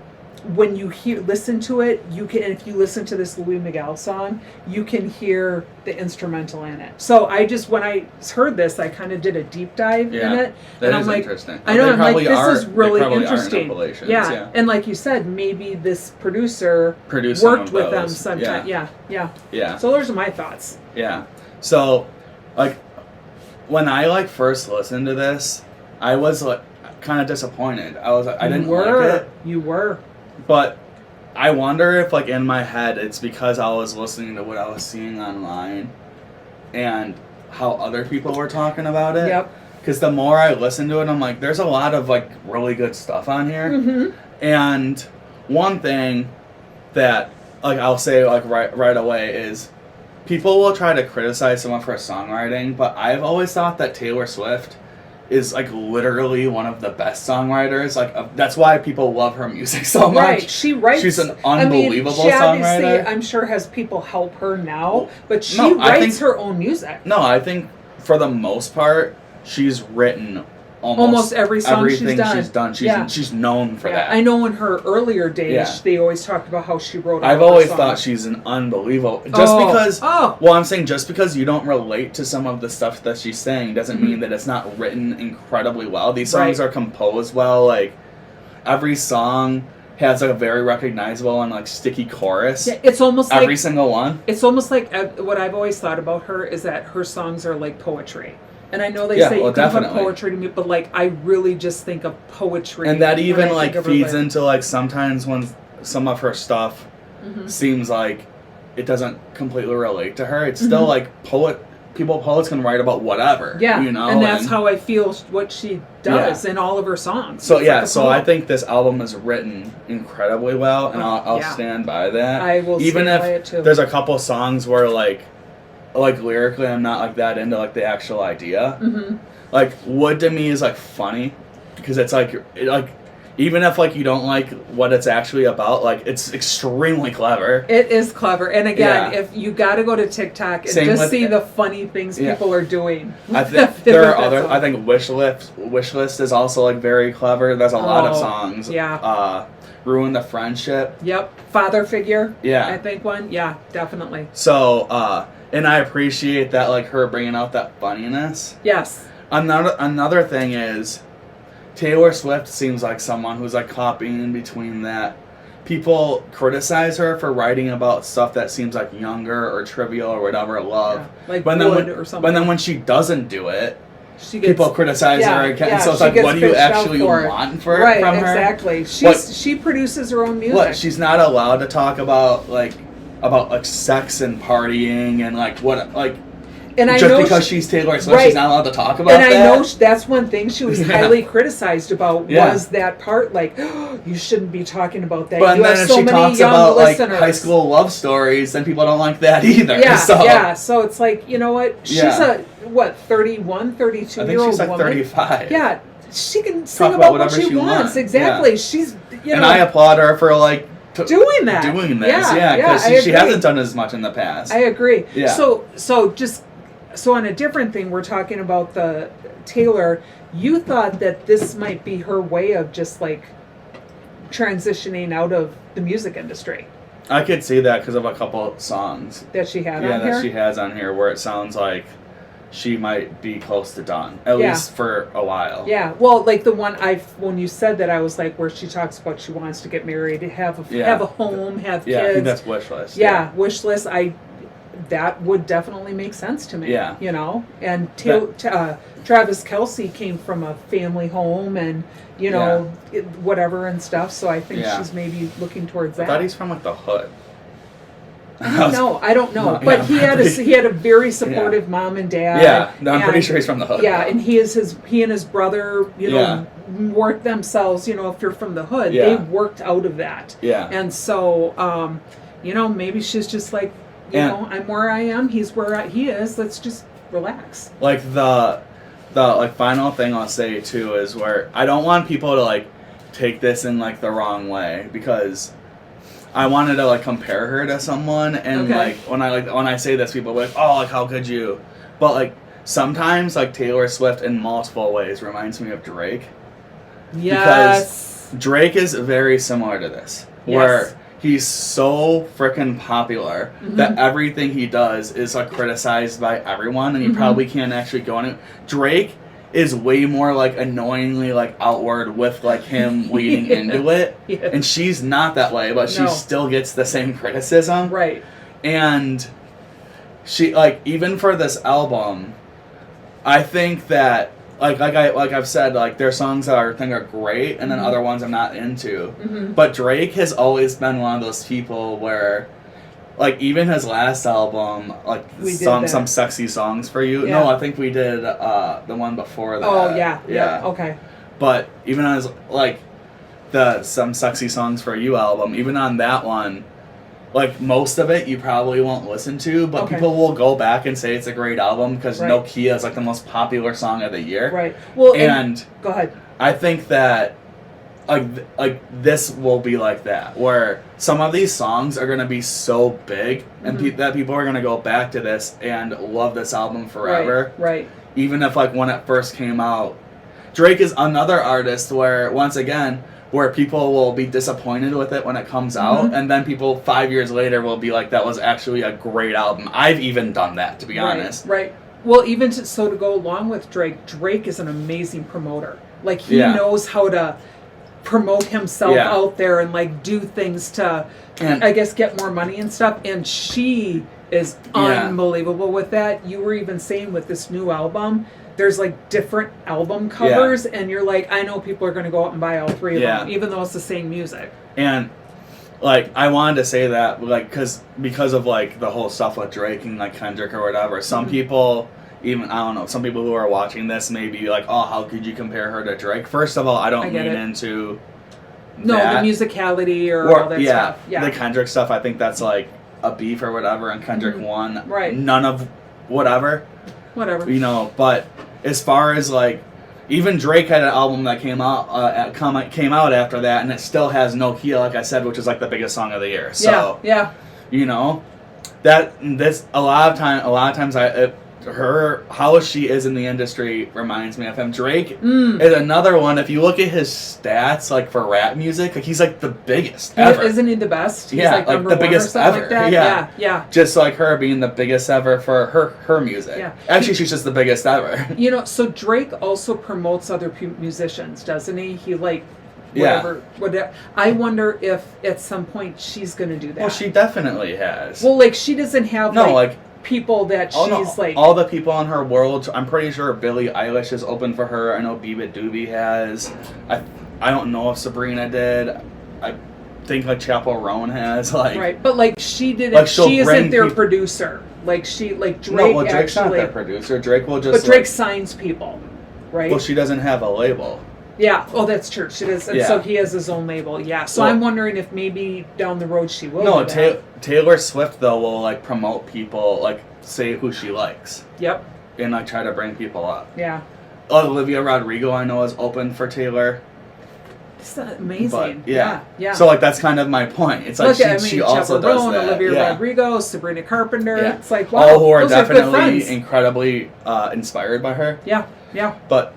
when you listen to it, you can, and if you listen to this Louis Miguel song, you can hear the instrumental in it. So I just, when I heard this, I kind of did a deep dive in it. That and is I'm like, interesting. I know, I'm like, this is really they interesting. Yeah. And like you said, maybe this producer worked with them sometime. Yeah. So those are my thoughts. Yeah. So, like, when I like first listened to this, I was like kind of disappointed. I was like, I didn't like it. You were. But I wonder if, like, in my head, it's because I was listening to what I was seeing online and how other people were talking about it. Yep. Because the more I listen to it, I'm like, there's a lot of, like, really good stuff on here. Mm-hmm. And one thing that, like, I'll say, like, right away is people will try to criticize someone for songwriting, but I've always thought that Taylor Swift is, like, literally one of the best songwriters. Like, that's why people love her music so much. Right, she writes. She's an unbelievable she obviously, songwriter. I'm sure, has people help her now, but she writes her own music. No, I think for the most part, she's written almost every song everything she's done. She's known for that. I know in her earlier days, they always talked about how she wrote. I've always thought she's an unbelievable. Well, I'm saying just because you don't relate to some of the stuff that she's saying doesn't mean that it's not written incredibly well. These songs are composed well. Like, every song has like a very recognizable and like sticky chorus. Yeah, it's almost every single one. It's almost like what I've always thought about her is that her songs are like poetry. And I know they say you can put poetry to me, but like I really just think of poetry. And that even like feeds into like sometimes when some of her stuff seems like it doesn't completely relate to her. It's still like poets can write about whatever. Yeah, you know, and that's how I feel what she does in all of her songs. So I think this album is written incredibly well, and I'll stand by that. I will even stand by it too. There's a couple songs where like lyrically I'm not like that into like the actual idea. Like Wood to me is like funny because it's like even if like you don't like what it's actually about, like it's extremely clever. It is clever, and again, if you got to go to TikTok and just see the funny things people are doing. I think there are other. I think Wishlist is also like very clever. There's a lot of songs. Ruin the Friendship. Yep. Father Figure. Yeah. I think one. Yeah, definitely. So, and I appreciate that, like, her bringing out that funniness. Yes. Another thing is, Taylor Swift seems like someone who's, like, copying between that. People criticize her for writing about stuff that seems, like, younger or trivial or whatever, love. Yeah. Like Wood or something. But then when she doesn't do it, people criticize her again. Yeah, so it's like, what do you actually want from her? Right, exactly. She produces her own music. What, she's not allowed to talk about, like sex and partying and like what like and I just know because she's Taylor Swift she's not allowed to talk about that. And I know that's one thing she was highly criticized about was that part, like, you shouldn't be talking about that. But you then have if so she many talks young about listeners. like high school love stories, then people don't like that either. So it's like, you know what, she's a 31, 32 year old she's like woman. 35. Yeah, she can sing about what she wants. Exactly. She's and I applaud her for like doing this, because she hasn't done as much in the past. I agree. Yeah. So on a different thing, we're talking about the Taylor. You thought that this might be her way of just like transitioning out of the music industry. I could see that because of a couple songs that she had on here. Yeah, that she has on here where it sounds like she might be close to done, at least for a while. Yeah, well, like the one when you said that, I was like, where she talks about she wants to get married, have a home, have kids. Yeah, I think that's Wishlist. Yeah, Wishlist. That would definitely make sense to me. Yeah, you know, and Travis Kelce came from a family home, and you know, whatever and stuff. So I think she's maybe looking towards that. I thought he's from like the hood. I don't know. But he had a very supportive mom and dad. Yeah, no, I'm pretty sure he's from the hood. Yeah, and he and his brother, you know, worked themselves. You know, if you're from the hood, they worked out of that. Yeah, and so, you know, maybe she's just like, you know, I'm where I am. He's where he is. Let's just relax. Like the like final thing I'll say too is where I don't want people to like take this in like the wrong way, because I wanted to like compare her to someone, and like when I say this, people are like, oh, like how could you? But like sometimes like Taylor Swift in multiple ways reminds me of Drake. Yes. Drake is very similar to this, where he's so freaking popular that everything he does is like criticized by everyone, and he probably can't actually go on it. Drake is way more like annoyingly like outward with like him leading into it, and she's not that way, but she still gets the same criticism, right? And she like even for this album, I think that. Like I've said, like there's songs that I think are great, and then other ones I'm not into. But Drake has always been one of those people where, like even his last album, like some sexy songs for you. Yeah. No, I think we did the one before that. Oh yeah. Okay. But even on his like the some sexy songs for you album, even on that one. Like, most of it you probably won't listen to, but people will go back and say it's a great album because Nokia is, like, the most popular song of the year. Right. Well, and go ahead. I think that, like this will be like that, where some of these songs are going to be so big and that people are going to go back to this and love this album forever. Right. Even if, like, when it first came out. Drake is another artist where, once again... where people will be disappointed with it when it comes out, and then people 5 years later will be like, that was actually a great album. I've even done that, to be honest. Right. Well, even to go along with Drake is an amazing promoter. Like, he knows how to promote himself out there and, like, do things to, I guess, get more money and stuff. And she is unbelievable with that. You were even saying with this new album... there's like different album covers, and you're like, I know people are going to go out and buy all three of them, even though it's the same music. And like, I wanted to say that, like, because of like the whole stuff with Drake and like Kendrick or whatever. Some people, even I don't know, some people who are watching this may be like, oh, how could you compare her to Drake? First of all, I don't mean into the musicality or all that stuff. Yeah, the Kendrick stuff. I think that's like a beef or whatever, and Kendrick won. Right. None of whatever. You know, but. As far as like, even Drake had an album that came out came out after that, and it still has Nokia, like I said, which is like the biggest song of the year. So you know, a lot of times how she is in the industry reminds me of him. Drake is another one. If you look at his stats, like for rap music, like he's like the biggest ever. Isn't he the best? He's like the biggest ever. Like that? Yeah. Just like her being the biggest ever for her music. Yeah. Actually, she's just the biggest ever. You know, so Drake also promotes other musicians, doesn't he? He like. Whatever. I wonder if at some point she's going to do that. Well, she definitely has. Well, like she doesn't have people that she's like... all the people in her world, I'm pretty sure Billie Eilish is open for her. I know Biba Doobie has. I don't know if Sabrina did. I think like Chappell Roan has. Like, right, but like she didn't... Like, she isn't their producer. Like she... Like Drake no, well, Drake's not their producer. Drake will just... But Drake signs people, right? Well, she doesn't have a label. Yeah. Oh, that's true. She does. And so he has his own label. Yeah. So I'm wondering if maybe down the road she will. No, Taylor Swift though will like promote people, like say who she likes. Yep. And like try to bring people up. Yeah. Olivia Rodrigo, I know, is open for Taylor. It's amazing. But, yeah. So like that's kind of my point. It's like she also does that. Olivia Rodrigo, Sabrina Carpenter. Yeah. It's like wow. All who are definitely incredibly inspired by her. Yeah. Yeah. But,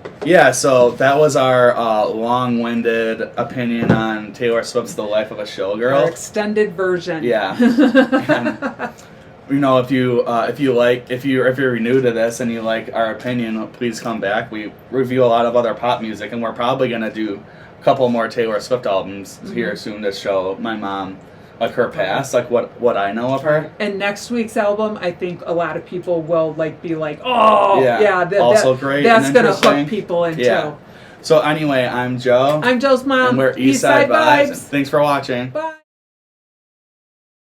so that was our long-winded opinion on Taylor Swift's The Life of a Showgirl. Our extended version. Yeah. And, you know, if you're new to this and you like our opinion, please come back. We review a lot of other pop music, and we're probably going to do a couple more Taylor Swift albums here soon to show my mom like her past, like what I know of her. And next week's album, I think a lot of people will like be like, oh, also great. That's gonna hook people into. Yeah. So anyway, I'm Joe. I'm Joe's mom. And we're Eastside Vibes. Thanks for watching. Bye.